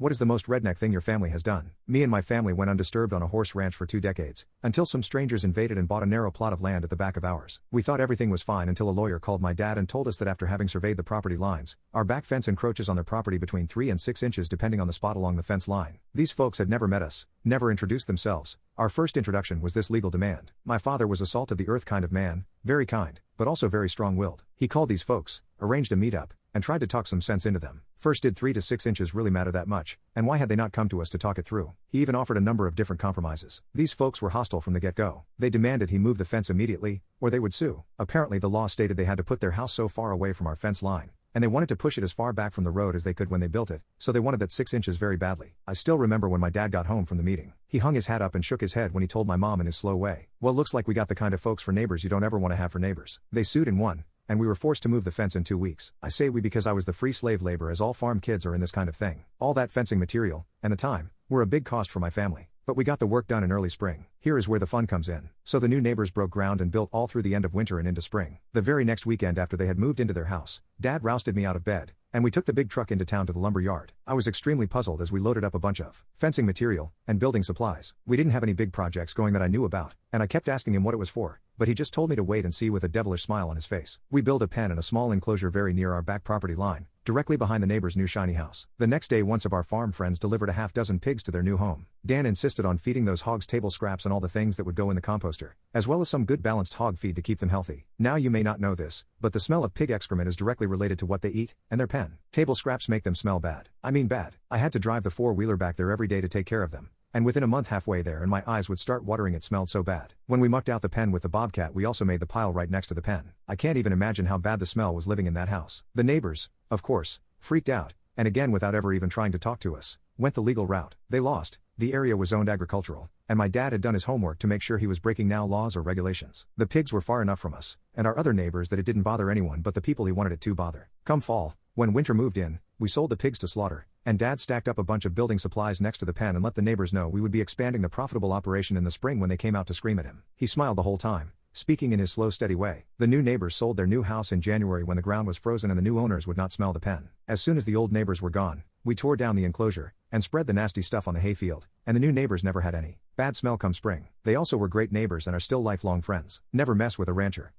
What is the most redneck thing your family has done? Me and my family went undisturbed on a horse ranch for 2 decades, until some strangers invaded and bought a narrow plot of land at the back of ours. We thought everything was fine until a lawyer called my dad and told us that after having surveyed the property lines, our back fence encroaches on their property between 3 and 6 inches depending on the spot along the fence line. These folks had never met us, never introduced themselves. Our first introduction was this legal demand. My father was a salt of the earth kind of man, very kind, but also very strong-willed. He called these folks, arranged a meetup, and tried to talk some sense into them. First, did 3 to 6 inches really matter that much, and why had they not come to us to talk it through? He even offered a number of different compromises. These folks were hostile from the get-go. They demanded he move the fence immediately, or they would sue. Apparently the law stated they had to put their house so far away from our fence line, and they wanted to push it as far back from the road as they could when they built it, so they wanted that 6 inches very badly. I still remember when my dad got home from the meeting. He hung his hat up and shook his head when he told my mom in his slow way, "Well, looks like we got the kind of folks for neighbors you don't ever want to have for neighbors." They sued and won, and we were forced to move the fence in 2 weeks. I say we because I was the free slave labor, as all farm kids are in this kind of thing. All that fencing material, and the time, were a big cost for my family. But we got the work done in early spring. Here is where the fun comes in. So the new neighbors broke ground and built all through the end of winter and into spring. The very next weekend after they had moved into their house, Dad rousted me out of bed, and we took the big truck into town to the lumber yard. I was extremely puzzled as we loaded up a bunch of fencing material and building supplies. We didn't have any big projects going that I knew about, and I kept asking him what it was for, but he just told me to wait and see with a devilish smile on his face. We built a pen in a small enclosure very near our back property line, directly behind the neighbor's new shiny house. The next day, once of our farm friends delivered a half-dozen pigs to their new home. Dan insisted on feeding those hogs table scraps and all the things that would go in the composter, as well as some good balanced hog feed to keep them healthy. Now you may not know this, but the smell of pig excrement is directly related to what they eat and their pen. Table scraps make them smell bad. I mean bad. I had to drive the four-wheeler back there every day to take care of them, and within a month halfway there and my eyes would start watering, it smelled so bad. When we mucked out the pen with the bobcat, we also made the pile right next to the pen. I can't even imagine how bad the smell was living in that house. The neighbors, of course, freaked out, and again without ever even trying to talk to us, went the legal route. They lost. The area was zoned agricultural, and my dad had done his homework to make sure he was breaking no laws or regulations. The pigs were far enough from us, and our other neighbors, that it didn't bother anyone but the people he wanted it to bother. Come fall, when winter moved in, we sold the pigs to slaughter, and Dad stacked up a bunch of building supplies next to the pen and let the neighbors know we would be expanding the profitable operation in the spring when they came out to scream at him. He smiled the whole time, speaking in his slow, steady way. The new neighbors sold their new house in January when the ground was frozen and the new owners would not smell the pen. As soon as the old neighbors were gone, we tore down the enclosure and spread the nasty stuff on the hayfield, and the new neighbors never had any bad smell come spring. They also were great neighbors and are still lifelong friends. Never mess with a rancher.